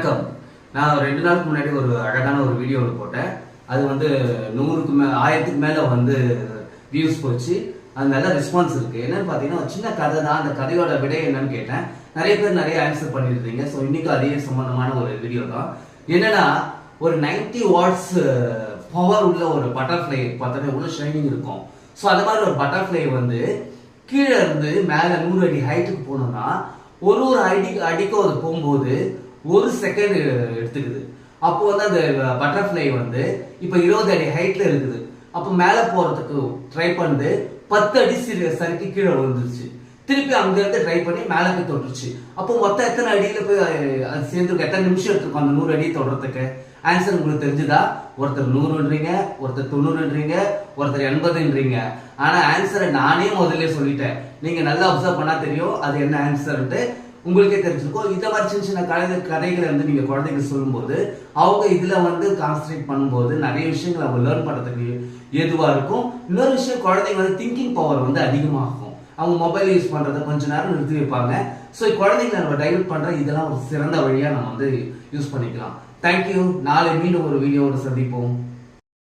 வணக்கம். நான் 2 நாளுக்கு முன்னாடி ஒரு அழகான ஒரு வீடியோ போட்டேன். அது வந்து 1000க்கு மேல வந்து வியூஸ் போச்சு. அது நல்ல ரெஸ்பான்ஸ் இருக்கு. என்னன்னு பாத்தீங்கன்னா ஒரு சின்ன கதை தான். அந்த கதையோட விடை என்னன்னு கேட்டேன். நிறைய பேர் நிறைய ஆன்சர் பண்ணிருந்தீங்க. ஸோ இன்னைக்கு அதே சம்பந்தமான ஒரு வீடியோ தான். என்னன்னா ஒரு 90 வாட்ஸ் பவர் உள்ள ஒரு பட்டர்ஃப்ளை பார்த்தா எவ்வளவு ஷைனிங் இருக்கும். ஸோ அது மாதிரி ஒரு பட்டர்ஃப்ளை வந்து கீழே இருந்து மேல 100 அடி ஹைட்டுக்கு போனோம்னா ஒரு அடிக்கும் அது போகும்போது 1 செகண்ட் எடுத்துக்குது. அப்போ வந்து அந்த பட்டர்ஃப்ளை வந்து இப்ப 20 அடி ஹைட்ல இருக்குது. அப்போ மேல போறதுக்கு ட்ரை பண்ணி 10 அடி சறுக்கி கீழே விழுந்துருச்சு. திருப்பி அங்க இருந்து ட்ரை பண்ணி மேல போய் தொட்டுருச்சு. அப்போ மொத்தம் எத்தனை அடியில போய் அது சேர்ந்துருக்கு, எத்தனை நிமிஷம் எடுத்துருக்கும் அந்த 100 அடி தொடுறதுக்கு? ஆன்சர் உங்களுக்கு தெரிஞ்சுதா? ஒருத்தர் 100ன்றீங்க, ஒருத்தர் 90ன்றீங்க, ஒருத்தர் 80ன்றீங்க. ஆனா ஆன்சரை நானே முதல்ல சொல்லிட்டேன். நீங்க நல்லா அப்சர்வ் பண்ணா தெரியும் அது என்ன ஆன்சர்ன்ட்டு உங்களுக்கே தெரிஞ்சிருக்கும். இந்த மாதிரி சின்ன சின்ன கதைகளை வந்து நீங்க குழந்தைங்க சொல்லும்போது அவங்க இதுல வந்து கான்சன்ட்ரேட் பண்ணும்போது நிறைய விஷயங்கள் அவங்க லேர்ன் பண்றதுக்கு ஏதுவா இருக்கும். இன்னொரு விஷயம், குழந்தைங்க வந்து திங்கிங் பவர் வந்து அதிகமாகும். அவங்க மொபைல் யூஸ் பண்றதை கொஞ்ச நேரம் நிறுத்தி வைப்பாங்க. ஸோ குழந்தைங்களை நம்ம டைவர்ட் பண்ற இதெல்லாம் ஒரு சிறந்த வழியா நம்ம வந்து யூஸ் பண்ணிக்கலாம். தேங்க்யூ. நாளை மீண்டும் ஒரு வீடியோவோட சந்திப்போம்.